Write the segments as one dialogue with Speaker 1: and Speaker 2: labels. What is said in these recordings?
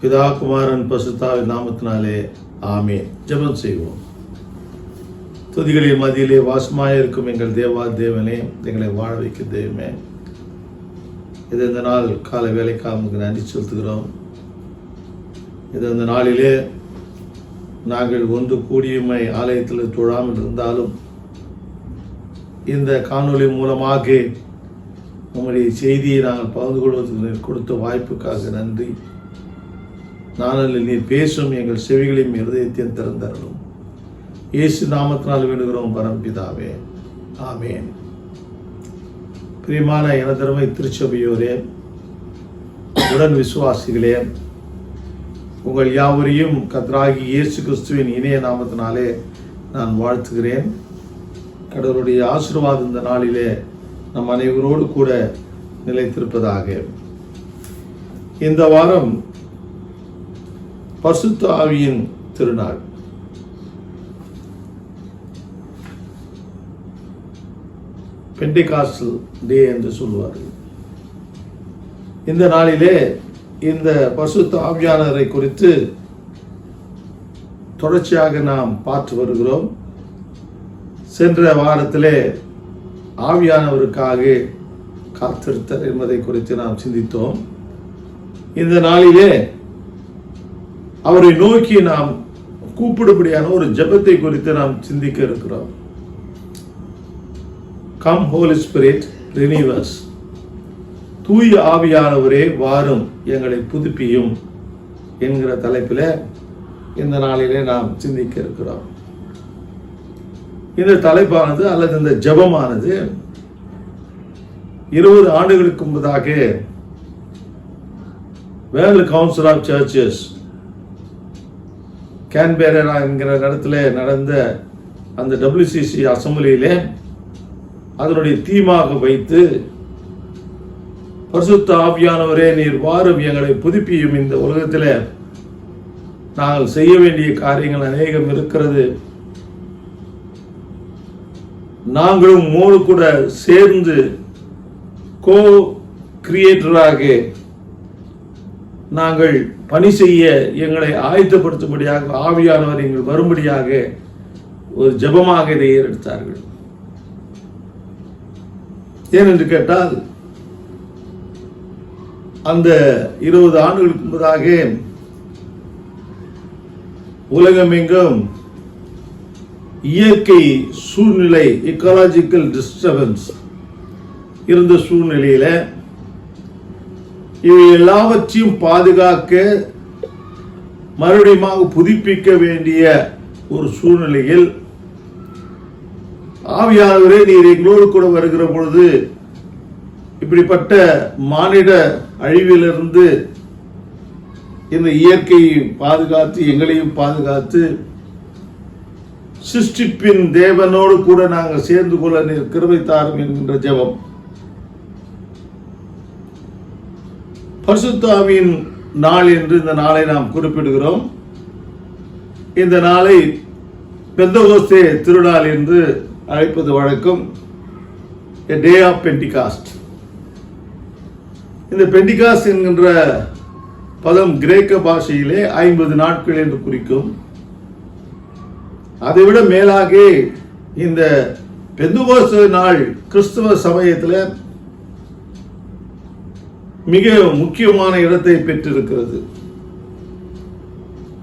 Speaker 1: பிதா குமாரன் பசுத்தாவின் நாமத்தினாலே ஆமென். ஜெபம் செய்வோம். துதிகளின் மத்தியிலே வாசமாய் இருக்கும் எங்கள் தேவனே, எங்களை வாழ வைக்கும் தெய்வமே, இது இந்த நாள் காலை வேலைக்காக உங்களுக்கு நன்றி செலுத்துகிறோம். இது இந்த நாளிலே நாங்கள் ஒன்று கூடியுமை ஆலயத்தில் தொழாமல் இருந்தாலும் இந்த காணொளி மூலமாக உங்களுடைய செய்தியை நாங்கள் பகிர்ந்து கொள்வதற்கு கொடுத்த வாய்ப்புக்காக நன்றி. நாளில் நீர் பேசும் எங்கள் செவிகளையும் இருதயத்தையும் திறந்தரலும். இயேசு நாமத்தினால் வேண்டுகிறோம் பரம்பிதாவே, ஆமென். பிரியமான எனதருமை திருச்சபையோரே, உடன் விசுவாசிகளே, உங்கள் யாவரையும் கர்த்தராகிய இயேசு கிறிஸ்துவின் இணைய நாமத்தினாலே நான் வாழ்த்துகிறேன். கடவுளுடைய ஆசீர்வாதம் இந்த நாளிலே நம் அனைவரோடு கூட நிலைத்திருப்பதாக. இந்த வாரம் பரிசுத்த ஆவியின் திருநாள். பெண்டெகாஸ்டல் டே என்று சொல்வார்கள். இந்த நாளிலே இந்த பரிசுத்த ஆவியானவரை குறித்து தொடர்ச்சியாக நாம் பார்த்து வருகிறோம். சென்ற வாரத்திலே ஆவியானவருக்காக காத்திருத்தல் என்பதை குறித்து நாம் சிந்தித்தோம். இந்த நாளிலே அவரை நோக்கி நாம் கூப்பிடும்படியான ஒரு ஜெபத்தை குறித்து நாம் சிந்திக்க இருக்கிறோம். Come holy spirit renew us. தூய ஆவியானவரே வாரும் எங்களை புதுப்பியும் என்கிற தலைப்பில் இந்த நாளிலே நாம் சிந்திக்க இருக்கிறோம். இந்த தலைப்பானது அல்லது இந்த ஜெபமானது 20 ஆண்டுகளுக்கு முன்பதாக world council of churches Canberra என்கிற இடத்துல நடந்த அந்த WCC அசம்பிளியிலே அதனுடைய தீமாக வைத்து, பரிசுத்த ஆவியானவரே நீர் வாரும் எங்களை புதுப்பியும், இந்த உலகத்தில் நாங்கள் செய்ய வேண்டிய காரியங்கள் அநேகம் இருக்கிறது, நாங்களும் உம்மோடு கூட சேர்ந்து கோ கிரியேட்டராக நாங்கள் பணி செய்ய எங்களை ஆயத்தப்படுத்தும்படியாக ஆவியானவர் எங்கள் வரும்படியாக ஒரு ஜெபமாக இதை ஏறெடுத்தார்கள். ஏனென்று கேட்டால், அந்த 20 ஆண்டுகளுக்கு முன்பதாக உலகமெங்கும் இயற்கை சூழ்நிலை, எக்காலஜிக்கல் டிஸ்டர்பன்ஸ் இருந்த சூழ்நிலையில இவை எல்லாவற்றையும் பாதுகாக்க மறுபடியும் புதுப்பிக்க வேண்டிய ஒரு சூழ்நிலையில் ஆவியானவரே நீர் எங்களோடு கூட வருகிற பொழுது இப்படிப்பட்ட மானிட அழிவிலிருந்து இந்த இயற்கையை பாதுகாத்து எங்களையும் பாதுகாத்து சிருஷ்டிப்பின் தேவனோடு கூட நாங்கள் சேர்ந்து கொள்ள நீர் கிருபை தாரும் என்கின்ற ஜெபம். பரிசுத்த ஆவியின் நாள் என்று இந்த நாளை நாம் குறிப்பிடுகிறோம். இந்த நாளை பெந்தகோஸ்தே திருநாள் என்று அழைப்பது வழக்கம். A day of Pentecost. இந்த பெண்டிகாஸ்ட் என்கின்ற பதம் கிரேக்க பாஷையிலே 50 நாட்கள் என்று குறிக்கும். அதைவிட மேலாக இந்த பெந்தகோஸ்தே நாள் கிறிஸ்துவ சமயத்தில் மிக முக்கியமான இடத்தை பெற்றிருக்கிறது.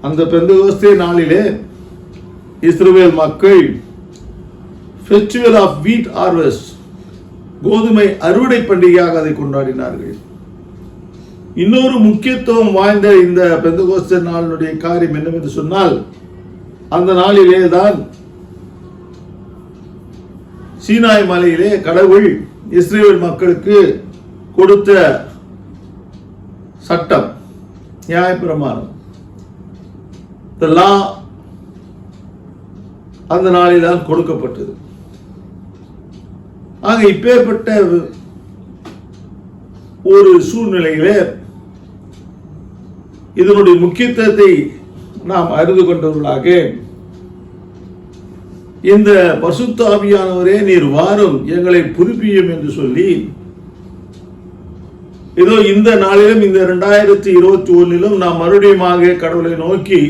Speaker 1: அந்த பெந்தகோஸ்தே நாளிலே இஸ்ரவேல் மக்கள் ஃபெஸ்டிவல் ஆஃப் வீட் ஹார்வெஸ்ட், கோதுமை அறுவடை பண்டிகையாக அதை கொண்டாடினார்கள். இன்னொரு முக்கியத்துவம் வாய்ந்த இந்த பெந்தகோஸ்தே நாளினுடைய காரியம் என்னவென்று சொன்னால், அந்த நாளிலே தான் சீனாய் மலையிலே கடவுள் இஸ்ரவேல் மக்களுக்கு கொடுத்த சட்டம், நியாயப்பிரமாணம், the law அந்த நாளில்தான் கொடுக்கப்பட்டது. ஆக இப்பேற்பட்ட ஒரு சூழ்நிலையிலே இதனுடைய முக்கியத்துவத்தை நாம் அறிந்து கொண்டவர்களாக, இந்த பரிசுத்த ஆவியானவரே நீர் வாரும் எங்களை புதுப்பியும் என்று சொல்லி இதோ இந்த நாளிலும் இந்த 2021 நாம் மறுபடியும் கடவுளை நோக்கி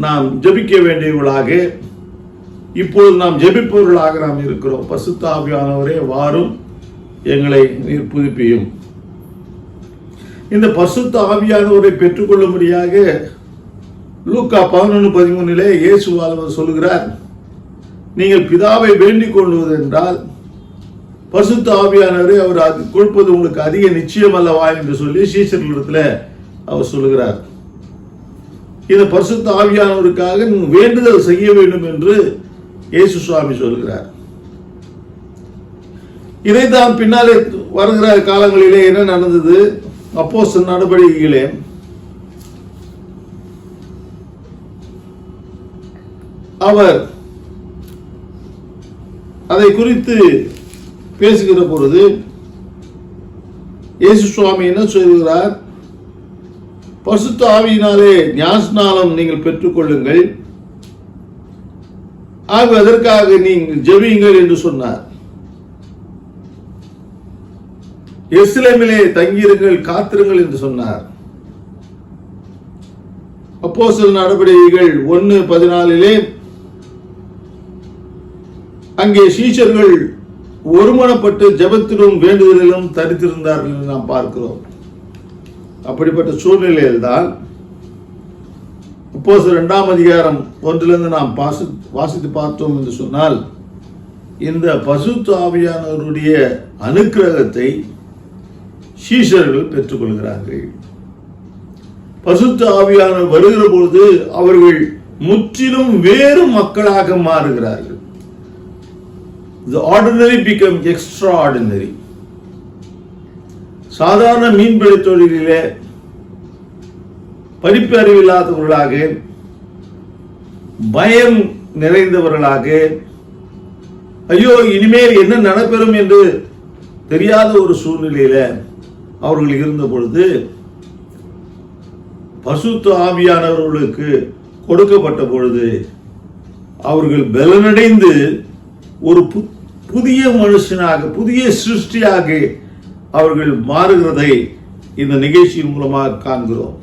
Speaker 1: நாம் ஜெபிக்க வேண்டியவர்களாக, இப்பொழுது நாம் ஜெபிப்பவர்களாக நாம் இருக்கிறோம். பரிசுத்த ஆவியானவரே வாரும், எங்களை நீர் புதுப்பியும். இந்த பரிசுத்த ஆவியானவரை பெற்றுக்கொள்ளும்படியாக லூக்கா 11:13 இயேசுவானவர் சொல்கிறார், நீங்கள் பிதாவை வேண்டிக் கொள்வது என்றால் பரிசுத்த ஆவியானவரை அவர் அது கொடுப்பது உங்களுக்கு அதிக நிச்சயம் அல்லவா என்று சொல்லி சீஷர்களிடத்தில் அவர் சொல்லுகிறார். இந்த பரிசுத்த ஆவியானவருக்காக வேண்டுதல் செய்ய வேண்டும் என்று இயேசு சுவாமி சொல்கிறார். இதைத்தான் பின்னாலே வருகிற காலங்களிலே என்ன நடந்தது? அப்போஸ்தலர் நடவடிக்கைகளே அவர் அதை குறித்து பேசுகிற பொழுது இயேசு சுவாமி என்ன சொல்கிறார்? பரிசுத்த ஆவியினாலே ஞானஸ்நானம் நீங்கள் பெற்றுக்கொள்ளுங்கள், அதற்காக நீங்கள் ஜெபியுங்கள் என்று சொன்னார். எருசலேமிலே தங்கியிருங்கள், காத்திருங்கள் என்று சொன்னார். அப்போஸ்தலர் நடவடிக்கைகள் 1:14 அங்கே சீஷர்கள் ஒருமனப்பட்டு ஜெபத்திலும் வேண்டுதலிலும் தரித்திருந்தார்கள் என்று நாம் பார்க்கிறோம். அப்படிப்பட்ட சூழ்நிலையில் தான் அப்போஸ்தலர் 2:1 நாம் வாசித்து பார்த்தோம் என்று சொன்னால், இந்த பரிசுத்த ஆவியானவருடைய அனுக்கிரகத்தை சீஷர்கள் பெற்றுக்கொள்கிறார்கள். பரிசுத்த ஆவியானவர் வருகிற பொழுது அவர்கள் முற்றிலும் வேறு மக்களாக மாறுகிறார்கள். The ordinary become extraordinary. சாதாரண மீன்பிடி தொழிலிலே படிப்பு அறிவில்லாதவர்களாக, பயம் நிறைந்தவர்களாக, ஐயோ இனிமேல் என்ன நடப்பெறும் என்று தெரியாத ஒரு சூழ்நிலையில அவர்கள் இருந்த பொழுது பரிசுத்த ஆவியானவர்களுக்கு கொடுக்கப்பட்ட பொழுது அவர்கள் பலனடைந்து ஒரு புதிய மனுஷனாக, புதிய சிருஷ்டியாக அவர்கள் மாறுகிறதை இந்த நிகழ்ச்சியின் மூலமாக காண்கிறோம்.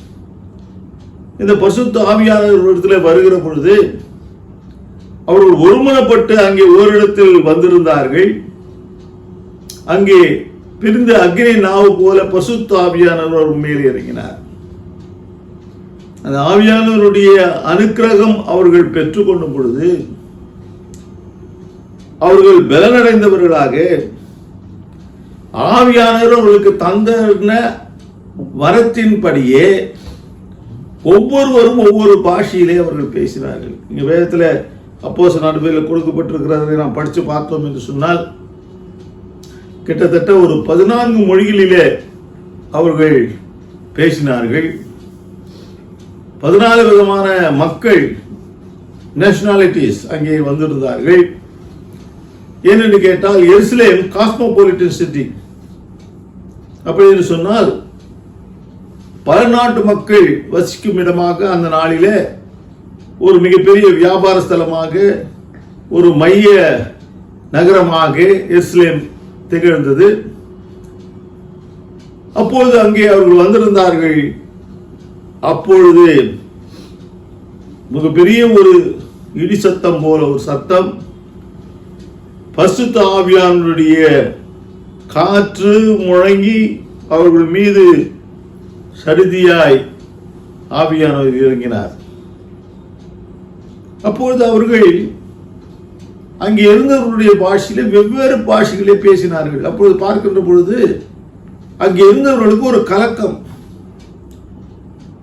Speaker 1: இந்த பரிசுத்த ஆவியானவர்களிடத்தில் வருகிற பொழுது அவர்கள் ஒருமனப்பட்டு அங்கே ஓரிடத்தில் வந்திருந்தார்கள். அங்கே பிரிந்த அக்னி நாவு போல பரிசுத்த ஆவியானவர் மேல் இறங்கினார். அந்த ஆவியானவருடைய அனுக்கிரகம் அவர்கள் பெற்றுக்கொள்ளும் பொழுது அவர்கள் பலனடைந்தவர்களாக, ஆவியானவர் அவர்களுக்கு தந்த வரத்தின்படியே ஒவ்வொருவரும் ஒவ்வொரு பாஷையிலே அவர்கள் பேசினார்கள். இங்க வேதத்தில் அப்போஸ்தலர் நடவடிக்கையில் கொடுக்கப்பட்டிருக்கிறதை நாம் படித்து பார்த்தோம் என்று சொன்னால், கிட்டத்தட்ட ஒரு 14 மொழிகளிலே அவர்கள் பேசினார்கள். 14 விதமான மக்கள், நேஷனாலிட்டிஸ் அங்கே வந்திருந்தார்கள். ஏனென்று கேட்டால் எருசலேம் காஸ்மோபாலிட்டன் சிட்டி. அப்படி என்று சொன்னால் பல நாட்டு மக்கள் வசிக்கும் இடமாக அந்த நாளிலே ஒரு மிகப்பெரிய வியாபார ஸ்தலமாக, ஒரு மைய நகரமாக எருசலேம் திகழ்ந்தது. அப்பொழுது அங்கே அவர்கள் வந்திருந்தார்கள். அப்பொழுது மிகப்பெரிய ஒரு இடி சத்தம் போல ஒரு சத்தம், பரிசுத்த ஆவியானவருடைய காற்று முழங்கி அவர்கள் மீது சடிதியாய் ஆவியானவர் இறங்கினார். அப்பொழுது அவர்கள் அங்கே இருந்தவர்களுடைய பாஷையிலே வெவ்வேறு பாஷைகளே பேசினார்கள். அப்பொழுது பார்க்கின்ற பொழுது அங்கே இருந்தவர்களுக்கு ஒரு கலக்கம்.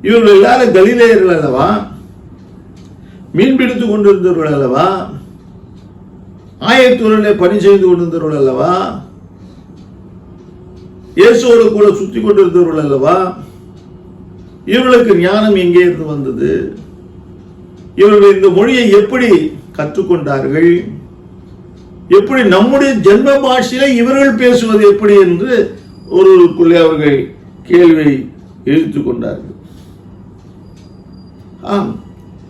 Speaker 1: இவர்கள் எல்லாரும் கலிலேயர்கள் அல்லவா, மீன்பிடித்துக் கொண்டிருந்தவர்கள் அல்லவா, ஆயத்தூரிலே பணி செய்து கொண்டிருந்தவர்கள் அல்லவா, இயேசுவோடு கூட சுத்தி கொண்டிருந்தவர்கள் அல்லவா, இவர்களுக்கு ஞானம் எங்கே இருந்து வந்தது? இவர்கள் இந்த மொழியை எப்படி கற்றுக்கொண்டார்கள்? எப்படி நம்முடைய ஜென்ம பாஷையில இவர்கள் பேசுவது எப்படி என்று ஒருவருக்குள்ளே அவர்கள் கேள்வி எழுத்துக் கொண்டார்கள்.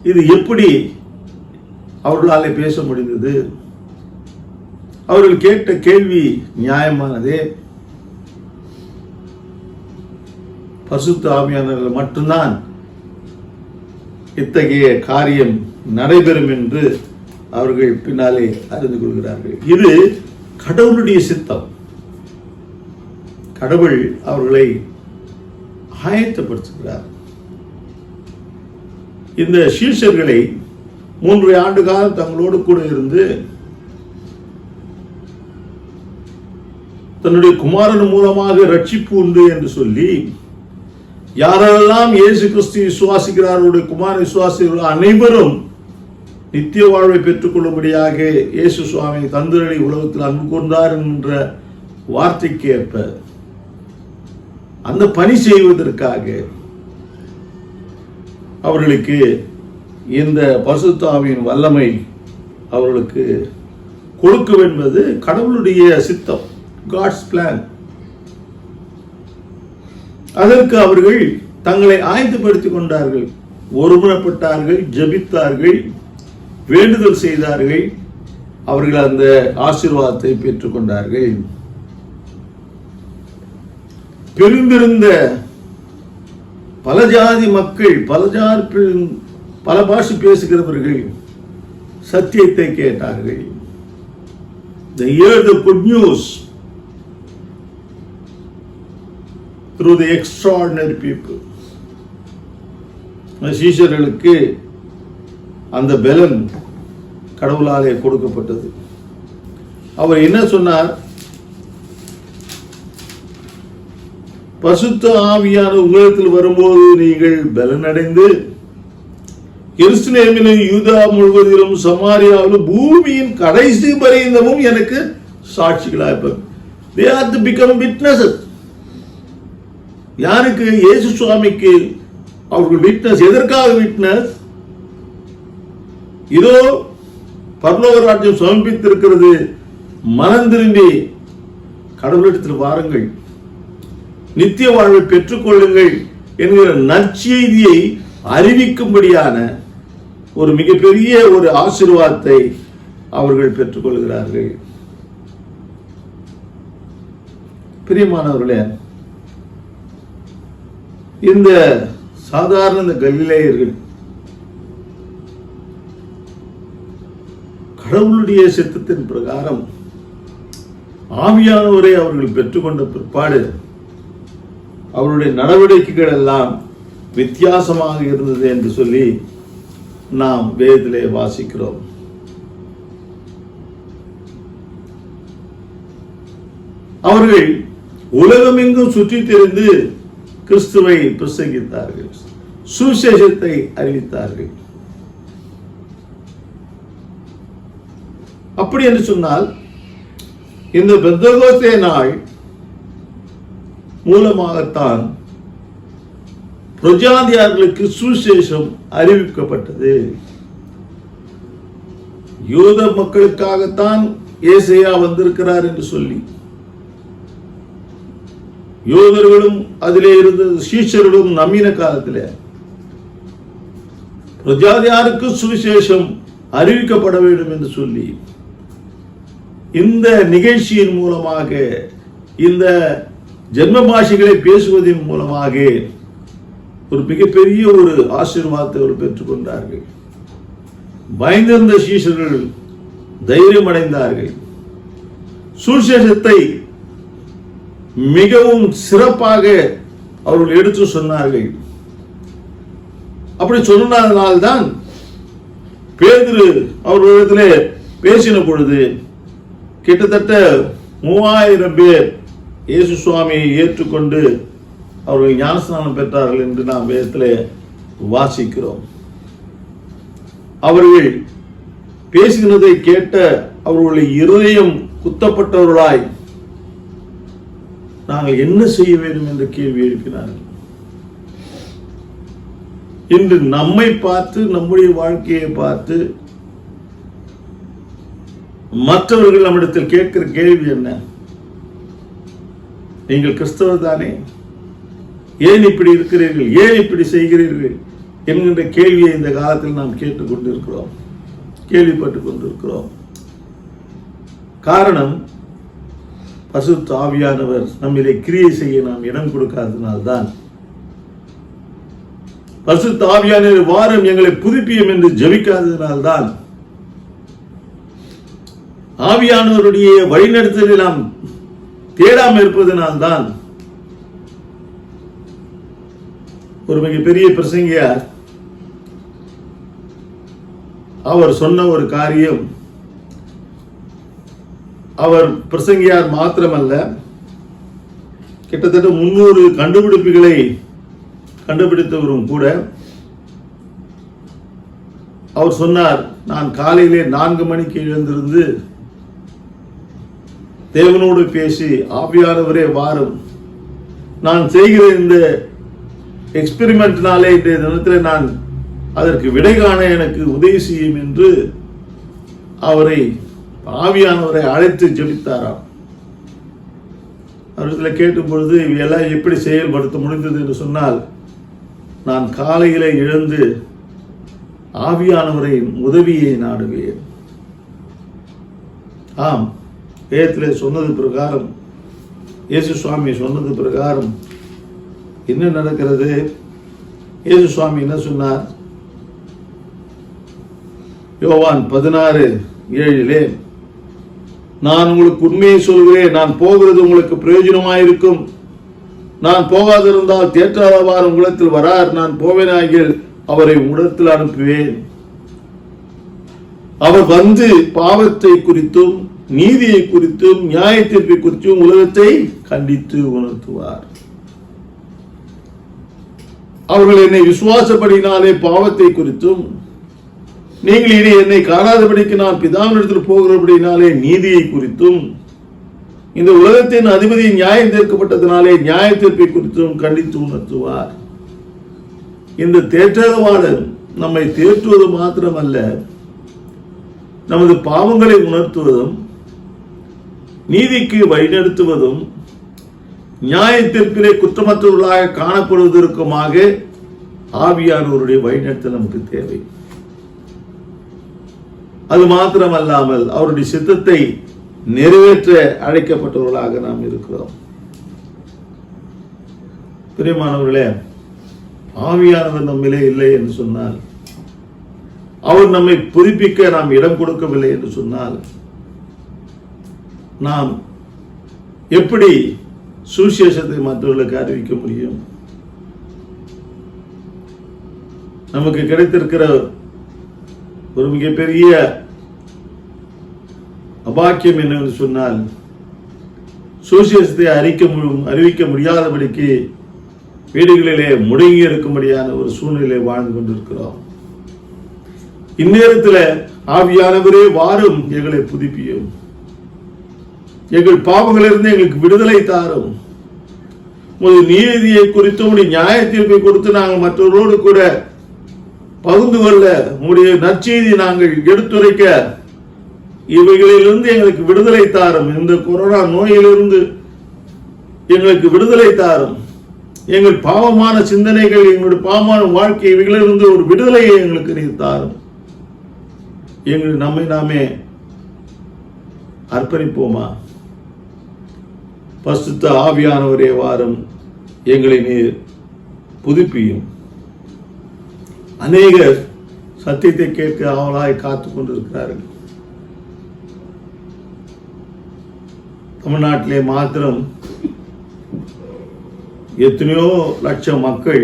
Speaker 1: இது எப்படி அவர்களாலே பேச முடிந்தது? அவர்கள் கேட்ட கேள்வி நியாயமானதே. பரிசுத்த ஆவியானவர்கள் மட்டும்தான் இத்தகைய காரியம் நடைபெறும் என்று அவர்கள் பின்னாலே அறிந்து கொள்கிறார்கள். இது கடவுளுடைய சித்தம். கடவுள் அவர்களை ஆயத்தப்படுத்துகிறார். இந்த சீஷர்களை 3 ஆண்டு காலம் தங்களோடு கூட இருந்து தன்னுடைய குமாரன் மூலமாக ரட்சிப்பு உண்டு என்று சொல்லி யாரெல்லாம் இயேசு கிறிஸ்து விசுவாசிக்கிறார்களுடைய குமாரன் விசுவாசிகள் அனைவரும் நித்திய வாழ்வை பெற்றுக் கொள்ளும்படியாக இயேசு சுவாமி தந்திரடி உலகத்தில் அன்பு கொண்டார் என்ற வார்த்தைக்கு ஏற்ப அந்த பணி செய்வதற்காக அவர்களுக்கு இந்த பரிசுத்த ஆவியின் வல்லமை அவர்களுக்கு கொடுக்கும் என்பது கடவுளுடைய சித்தம், காட்ஸ் பிளான். அதற்கு அவர்கள் தங்களை ஆயத்தப்படுத்திக் கொண்டார்கள், ஒருமுறைப்பட்டார்கள், ஜெபித்தார்கள், வேண்டுதல் செய்தார்கள். அவர்கள் அந்த ஆசீர்வாதத்தை பெற்றுக் கொண்டார்கள். பிரிந்திருந்த பல ஜாதி மக்கள், பல பாஷை பேசுகிறவர்கள் சத்தியத்தை கேட்டார்கள். They heard the good news through the extraordinary people. சீஷர்களுக்கு அந்த பலன் கடவுளாலே கொடுக்கப்பட்டது. அவர் என்ன சொன்னார்? பரிசுத்த ஆவியான உங்களிடத்தில் வரும்போது நீங்கள் பலன் அடைந்து எருசலேமிலும் யூதா முழுவதிலும் சமாரியாவிலும் பூமியின் கடைசி பரியந்தமும் எனக்கு சாட்சிகளாக they are to become witnesses. யாருக்கு? இயேசு சுவாமிக்கு அவர்கள் விட்னஸ். எதற்காக விட்னஸ்? இதோ பரலோக ராஜ்யம் சமீபித்திருக்கிறது, மனம் திரும்பி கடவுளிடத்தில் வாருங்கள், நித்திய வாழ்வை பெற்றுக் கொள்ளுங்கள் என்கிற நற்செய்தியை அறிவிக்கும்படியான ஒரு மிகப்பெரிய ஒரு ஆசீர்வாதத்தை அவர்கள் பெற்றுக் கொள்கிறார்கள். பிரியமானவர்களே, இந்த சாதாரண இந்த கலிலேயர்கள் கடவுளுடைய சித்தத்தின் பிரகாரம் ஆவியானவரை அவர்கள் பெற்றுக்கொண்ட பிற்பாடு அவருடைய நடவடிக்கைகள் எல்லாம் வித்தியாசமாக இருந்தது என்று சொல்லி நாம் வேதத்திலே வாசிக்கிறோம். அவர்கள் உலகமெங்கும் சுற்றி திரிந்து கிறிஸ்துவை பிரசங்கித்தார்கள், சுவிசேஷத்தை அறிவித்தார்கள். அப்படி என்று சொன்னால் இந்த பெந்தகோஸ்தே நாள் மூலமாகத்தான் பிரஜாதியார்களுக்கு சுவிசேஷம் அறிவிக்கப்பட்டது. யூத மக்களுக்காகத்தான் ஏசாயா வந்திருக்கிறார் என்று சொல்லி யூதர்களும் அதிலே இருந்த சீஷர்களும் நவீன காலத்தில் பிரஜாதியாருக்கு சுவிசேஷம் அறிவிக்கப்பட வேண்டும் என்று சொல்லி இந்த நிகழ்ச்சியின் மூலமாக, இந்த ஜென்ம பாஷைகளை பேசுவதன் மூலமாக ஒரு மிகப்பெரிய ஒரு ஆசீர்வாதத்தை அவர் பெற்றுக்கொண்டார்கள். பயந்திருந்த சீஷர்கள் தைரியம் அடைந்தார்கள். சுவிசேஷத்தை மிகவும் சிறப்பாக அவர்கள் எடுத்து சொன்னார்கள். அப்படி சொன்னதால்தான் பேதுரு அவர்களிடத்திலே பேசின பொழுது கிட்டத்தட்ட 3000 பேர் இயேசு சுவாமியை ஏற்றுக்கொண்டு அவர்கள் ஞானஸ்நானம் பெற்றார்கள் என்று நாம் வேதத்திலே வாசிக்கிறோம். அவர்கள் பேசுகிறதை கேட்ட அவர்களுடைய இருதயம் குத்தப்பட்டவர்களாய் நாங்கள் என்ன செய்ய வேண்டும் என்ற கேள்வி எழுப்பினார்கள். இன்று நம்மை பார்த்து, நம்முடைய வாழ்க்கையை பார்த்து மற்றவர்கள் நம்மிடத்தில் கேட்கிற கேள்வி என்ன? நீங்கள் கிறிஸ்தவர் தானே, ஏன் இப்படி இருக்கிறீர்கள், ஏன் இப்படி செய்கிறீர்கள் என்கின்ற கேள்வியை இந்த காலத்தில் நாம் கேட்டுக்கொண்டிருக்கிறோம், கேள்விப்பட்டுக் கொண்டிருக்கிறோம். காரணம், பரிசுத்த ஆவியானவர் நம்மிலே கிரியை செய்ய நாம் இடம் கொடுக்காததினால்தான் பரிசுத்த ஆவியானவரே வாரும் எங்களை புதுப்பியும் என்று ஜெபிக்காததினால்தான், ஆவியானவருடைய வழிநடத்தலை நாம் தேடாமல் இருப்பதனால்தான், ஒரு மிகப்பெரிய பிரசங்கியார் அவர் சொன்ன ஒரு காரியம், அவர் பிரசங்கியார் மாத்திரமல்ல, கிட்டத்தட்ட 300 கண்டுபிடிப்புகளை கண்டுபிடித்தவரும் கூட, அவர் சொன்னார், நான் காலையிலே 4 மணிக்கு எழுந்திருந்து தேவனோடு பேசி, ஆவியானவரே வாரும், நான் செய்கிற இந்த எக்ஸ்பெரிமெண்ட்னாலே இன்றைய தினத்தில் நான் அதற்கு விடை காண எனக்கு உதவி செய்யும் என்று ஆவியானவரை அழைத்து ஜெபித்தாராம். அவரிடத்தில் கேட்டும் பொழுது இவையெல்லாம் எப்படி செயல்படுத்த முடிந்தது என்று சொன்னால், நான் காலையில எழுந்து ஆவியானவரின் உதவியை நாடுவேன். ஆம், வேதத்திலே சொன்னது பிரகாரம், இயேசு சுவாமி சொன்னது பிரகாரம் என்ன நடக்கிறது? இயேசு சுவாமி என்ன சொன்னார்? யோவான் 16:7, நான் உங்களுக்கு உண்மையை சொல்கிறேன், நான் போகிறது உங்களுக்கு பிரயோஜனமாயிருக்கும். நான் போகாதிருந்தால் தேற்றாதவாறு உங்களிடத்தில் வரார். நான் போவேனாகில் அவரை உங்களிடத்தில் அனுப்புவேன். அவர் வந்து பாவத்தை குறித்தும் நீதியை குறித்தும் நியாய தீர்ப்பை குறித்தும் உலகத்தை கண்டித்து உணர்த்துவார். அவர்கள் என்னை விசுவாசப்படினாலே பாவத்தை குறித்தும், நீங்கள் இனி என்னை காணாதபடிக்கு நான் பிதாவினிடத்தில் போகிறபடினாலே நீதியை குறித்தும், இந்த உலகத்தின் அதிபதி நியாயம் தீர்க்கப்பட்டதினாலே நியாய தீர்ப்பை குறித்தும் கண்டித்து உணர்த்துவார். இந்த தேற்றவாளர் நம்மை தேற்றுவது மாத்திரமல்ல, நமது பாவங்களை உணர்த்துவதும் நீதிக்கு வழிநடத்துவதும் நியாய தீர்ப்பிலே குற்றமற்றவர்களாக காணப்படுவதற்குமாக ஆவியானவருடைய வழிநடத்தல் நமக்கு தேவை. அது மாத்திரமல்லாமல் அவருடைய சித்தத்தை நிறைவேற்ற அழைக்கப்பட்டவர்களாக நாம் இருக்கிறோம். பிரியமானவர்களே, ஆவியானவர் நம்மிலே இல்லை என்று சொன்னால், அவர் நம்மை புதுப்பிக்க நாம் இடம் கொடுக்கவில்லை என்று சொன்னால், நாம் எப்படி சுவிசேஷத்தை மற்றவர்களுக்கு அறிவிக்க முடியும்? நமக்கு கிடைத்திருக்கிற ஒரு மிகப்பெரிய அபாக்கியம் என்னவென்று சொன்னால், சுவிசேஷத்தை அறிவிக்க முடியாதபடிக்கு வீடுகளிலே முடங்கி இருக்கும்படியான ஒரு சூழ்நிலை வாழ்ந்து கொண்டிருக்கிறோம். இந்நேரத்தில் ஆவியானவரே வாரும், எங்களை புதுப்பியும், எங்கள் பாவங்களிலிருந்து எங்களுக்கு விடுதலை தாரும், நீதியை குறித்தும் நியாய தீர்ப்பை கொடுத்து நாங்கள் மற்றவர்களோடு கூட பகிர்ந்து கொள்ள, உங்களுடைய நற்செய்தி நாங்கள் எடுத்துரைக்க, இவைகளிலிருந்து எங்களுக்கு விடுதலை தாரும். இந்த கொரோனா நோயிலிருந்து எங்களுக்கு விடுதலை தாரும். எங்கள் பாவமான சிந்தனைகள், எங்களுடைய பாவமான வாழ்க்கை, இவைகளிலிருந்து ஒரு விடுதலையை எங்களுக்கு நீர் தாரும். எங்கள் நம்மை நாமே அர்ப்பணிப்போமா? பரிசுத்த ஆவியானவரே வாரும், எங்களை நீர் புதுப்பியும். அநேகர் சத்தியத்தை கேட்க ஆவலாய் காத்துக் கொண்டிருக்கிறார்கள். தமிழ்நாட்டிலே மாத்திரம் எத்தனையோ லட்சம் மக்கள்,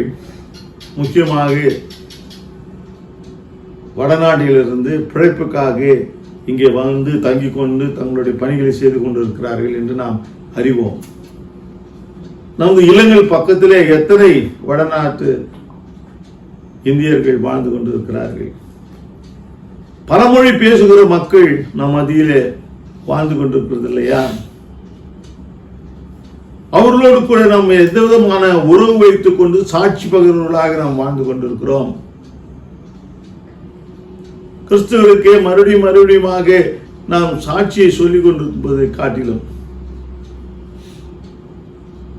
Speaker 1: முக்கியமாக வடநாட்டிலிருந்து பிழைப்புக்காக இங்கே வந்து தங்கிக் கொண்டு தங்களுடைய பணிகளை செய்து கொண்டிருக்கிறார்கள் என்று நாம் அறிவோம். நமது இல்லங்கள் பக்கத்திலே எத்தனை வடநாட்டு இந்தியர்கள் வாழ்ந்து கொண்டிருக்கிறார்கள். பல மொழி பேசுகிற மக்கள் நம் மத்தியிலே வாழ்ந்து கொண்டிருக்கிறது இல்லையா? அவர்களோடு கூட நாம் எந்த விதமான உறவு வைத்துக் கொண்டு சாட்சி பகிர்வர்களாக நாம் வாழ்ந்து கொண்டிருக்கிறோம். கிறிஸ்துவருக்கே மறுபடியுமாக நாம் சாட்சியை சொல்லிக் கொண்டிருப்பதை காட்டிலும்,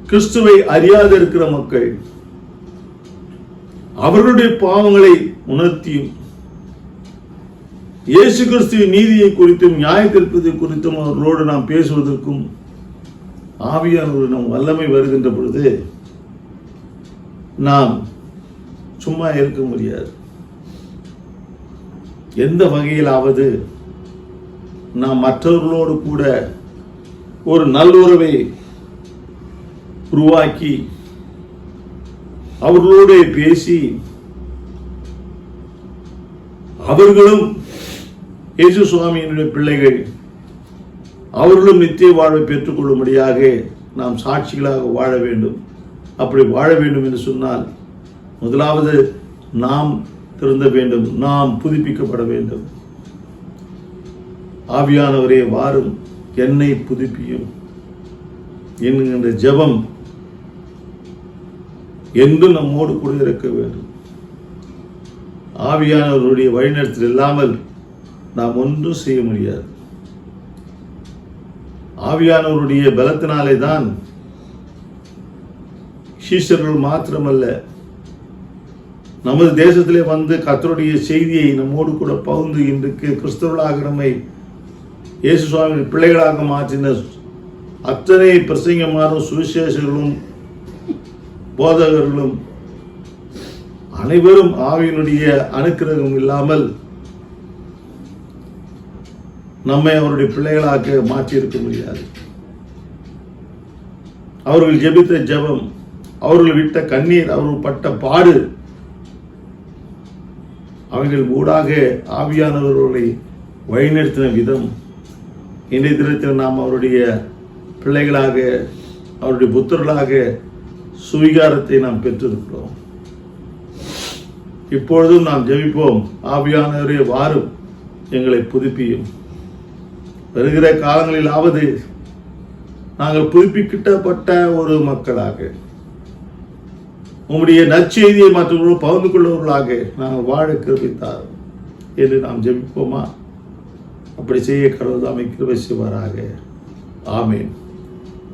Speaker 1: கிறிஸ்துவை அறியாத இருக்கிற மக்கள் அவர்களுடைய பாவங்களை உணர்த்தியும், இயேசு கிறிஸ்துவின் நீதியை குறித்தும் நியாய தீர்ப்பதை குறித்தும் அவர்களோடு நாம் பேசுவதற்கும் ஆவியானவர் நம் வல்லமை வருகின்ற பொழுது நாம் சும்மா இருக்க முடியாது. எந்த வகையிலாவது நாம் மற்றவர்களோடு கூட ஒரு நல்லுறவை உருவாக்கி அவர்களோடு பேசி அவர்களும் இயேசு சுவாமியினுடைய பிள்ளைகள், அவர்களும் நித்திய வாழ்வை பெற்றுக்கொள்ளும்படியாக நாம் சாட்சிகளாக வாழ வேண்டும். அப்படி வாழ வேண்டும் என்று சொன்னால் முதலாவது நாம் திருந்த வேண்டும், நாம் புதுப்பிக்கப்பட வேண்டும். ஆவியானவரே வாரும், என்னை புதுப்பியும் என்கின்ற ஜெபம் என்றும் நம்மோடு கூட இருக்க வேண்டும். ஆவியானவருடைய வழிநடத்தல் இல்லாமல் நாம் ஒன்றும் செய்ய முடியாது. ஆவியானவருடைய பலத்தினாலே தான் சீஷர்கள் மாத்திரமல்ல, நமது தேசத்திலே வந்து கர்த்தருடைய செய்தியை நம்மோடு கூட பகிர்ந்து இன்றைக்கு கிறிஸ்தவர்களாக நம்மை இயேசு சுவாமி பிள்ளைகளாக மாற்றின அத்தனை பிரசங்கமாரும் சுவிசேஷர்களும் போதகர்களும் அனைவரும் ஆவியினுடைய அனுக்கிரகம் இல்லாமல் நம்மை அவருடைய பிள்ளைகளாக மாற்றியிருக்க முடியாது. அவர்கள் ஜெபித்த ஜெபம், அவர்கள் விட்ட கண்ணீர், அவர்கள் பட்ட பாடு, அவர்கள் ஊடாக ஆவியானவர்களை வழிநடத்தின விதம், இன்றைய தினத்தில் நாம் அவருடைய பிள்ளைகளாக, அவருடைய புத்தர்களாக சுவிகாரத்தை நாம் பெற்றிருக்கிறோம். இப்பொழுதும் நாம் ஜெபிப்போம், ஆவியானவரே வாரும், எங்களை புதுப்பியும். வருகிற காலங்களிலாவது நாங்கள் புதுப்பிக்கப்பட்ட ஒரு மக்களாக, உம்முடைய நற்செய்தியை மற்றவர்களோடு பகிர்ந்து கொள்வர்களாக நாங்கள் வாழ கிருபைத்தார் என்று நாம் ஜெபிப்போமா? அப்படி செய்ய கடவுள் தாமே கிருபை செய்வாராக. ஆமேன்.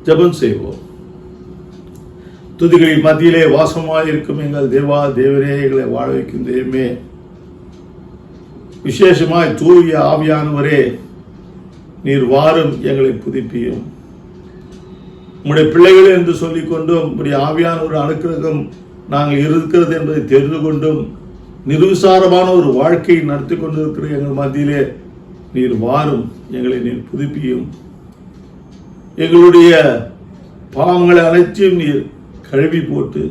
Speaker 1: ஜெபம் செய்வோம். துதிகளின் மத்தியிலே வாசமாக இருக்கும் எங்கள் தேவா தேவரே, எங்களை வாழ வைக்கும் தெய்வமே, விசேஷமாய் தூய ஆவியானவரே, நீர் வாரும், எங்களை புதுப்பியும். உம்முடைய பிள்ளைகள் என்று சொல்லிக்கொண்டும் உம்முடைய ஆவியான ஒரு அனுக்கிரகம் நாங்கள் இருக்கிறது என்பதை தெரிந்து கொண்டும் நிர்விசாரமான ஒரு வாழ்க்கையை நடத்தி கொண்டிருக்கிற எங்கள் மத்தியிலே நீர் வாரும், எங்களை நீர் புதுப்பியும். எங்களுடைய பாவங்களை அனைத்தையும் நீர் கழுவி போட்டு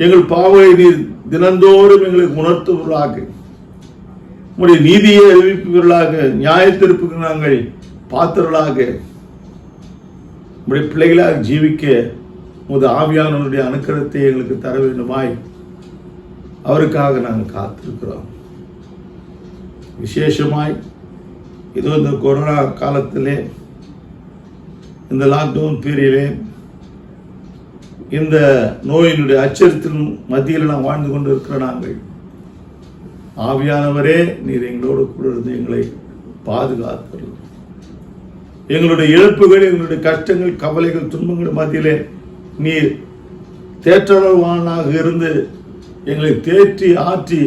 Speaker 1: எங்கள் பாவங்களை நீர் தினந்தோறும் எங்களுக்கு உணர்த்துவர்களாக, உங்களுடைய நீதியை அறிவிப்பவர்களாக, நியாயத்திருப்புக்கு நாங்கள் பாத்திரர்களாக, உங்களுடைய பிள்ளைகளாக ஜீவிக்க உமது ஆவியானவருடைய அனுக்கிரகத்தை எங்களுக்கு தர வேண்டுமாய் அவருக்காக நாங்கள் காத்திருக்கிறோம். விசேஷமாய் இதோ இந்த கொரோனா காலத்திலே, இந்த லாக்டவுன் பீரியடிலே, இந்த நோயினுடைய அச்சத்தின் மத்தியில் நாம் வாழ்ந்து கொண்டு இருக்கிற நாங்கள், ஆவியானவரே நீர் எங்களோடு கூட இருந்து எங்களை பாதுகாத்து, எங்களுடைய இழப்புகள், எங்களுடைய கஷ்டங்கள், கவலைகள், துன்பங்கள் மத்தியிலே நீர் தேற்றவானாக இருந்து எங்களை தேற்றி ஆற்றி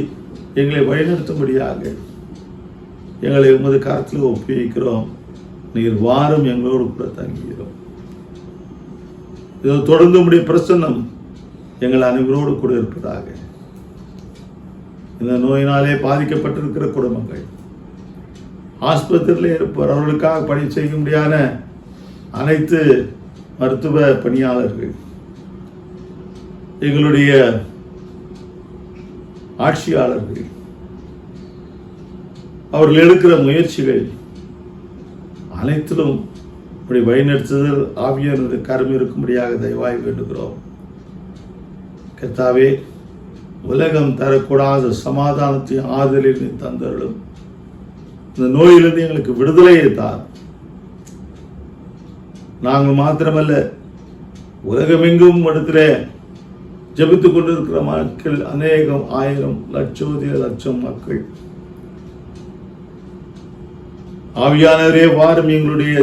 Speaker 1: எங்களை வழிநடத்தும்படியாக எங்களை உமது கரத்தில் ஒப்புவிக்கிறோம். நீர் வாரும், எங்களோடு கூட தங்குகிறோம். இது தொடர்ந்து உம்முடைய பிரசன்னம் எங்கள் அனைவரோடு கூட இருப்பதாக. இந்த நோயினாலே பாதிக்கப்பட்டிருக்கிற குடும்பங்கள், ஆஸ்பத்திரியில் இருப்பவர், அவர்களுக்காக பணி செய்ய முடியாத அனைத்து மருத்துவ பணியாளர்கள், எங்களுடைய ஆட்சியாளர்கள், அவர்கள் எடுக்கிற முயற்சிகள் அனைத்திலும் இப்படி வழிநடத்துதல் ஆவியானவருடைய கரம் இருக்கும்படியாக தயவாய் வேண்டுகிறோம். கர்த்தாவே, உலகம் தரக்கூடாத சமாதானத்தையும் ஆதரவையும் தந்தருளும். இந்த நோயிலிருந்து எங்களுக்கு விடுதலையை தார். நாங்கள் மாத்திரமல்ல, உலகமெங்கும் இடத்துல ஜெபித்துக் கொண்டிருக்கிற மக்கள் அநேகம், ஆயிரம், லட்சம் மக்கள். ஆவியானவரே வாரும், எங்களுடைய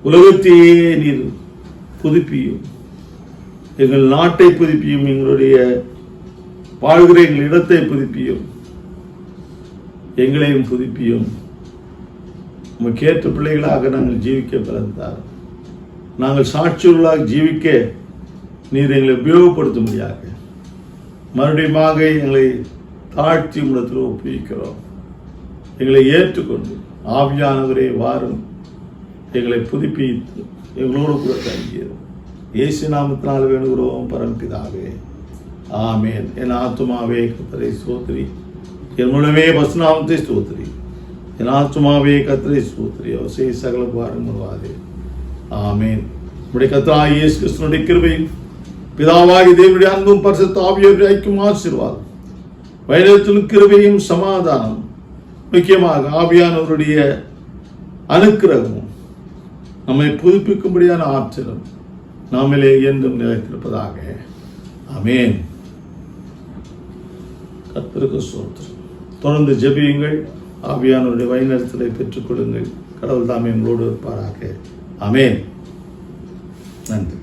Speaker 1: உலகத்தையே நீர் புதுப்பியும், எங்கள் நாட்டை புதுப்பியும், எங்களுடைய வாழ்கிற எங்கள் இடத்தை புதுப்பியும், எங்களையும் புதுப்பியும். உமக்கேற்ற பிள்ளைகளாக நாங்கள் ஜீவிக்க பிறந்தார். நாங்கள் சாட்சியுள்ளாக ஜீவிக்க நீர் எங்களை உபயோகப்படுத்த முடியாது. மறுபடியுமாக எங்களை தாழ்த்தி உம்மிடத்தில் ஒப்புவிக்கிறோம். எங்களை ஏற்றுக்கொண்டு ஆவியானவரே வாரும், எங்களை புதுப்பித்து எங்களோடு கூட தங்கியது இயேசு நாமத்தினால் வேண்டுகிறோம் பரம்பிதாவே, ஆமேன். என் ஆத்துமாவே கர்த்தரை ஸ்தோத்திரி, என் மூலமே வசனாமத்தை ஸ்தோத்திரி. என் ஆத்துமாவே கர்த்தரை ஸ்தோத்திரி, அவர் செய்ய சகல பாருங்கவாதே, ஆமேன். நம்முடைய கர்த்தராகிய இயேசு கிறிஸ்துவினுடைய கிருபையும் பிதாவாகிய தேவனுடைய அன்பும் பரிசுத்த ஆவியானவருடைய ஐக்கியமும் ஆசீர்வாதம் வைரத்தின் கிருபையும் சமாதானம், முக்கியமாக ஆவியானவருடைய அனுக்கிரகமும் நம்மை புதுப்பிக்கும்படியான ஆற்றலும் நாமிலே என்றும் நிலைத்திருப்பதாக, ஆமேன். கர்த்தருக்கு ஸ்தோத்திரம். தொடர்ந்து ஜெபியுங்கள், ஆவியானவருடைய வழிநடத்தலை பெற்றுக்கொள்ளுங்கள். கடவுள் தாமே உங்களோடு இருப்பாராக, ஆமேன். நன்றி.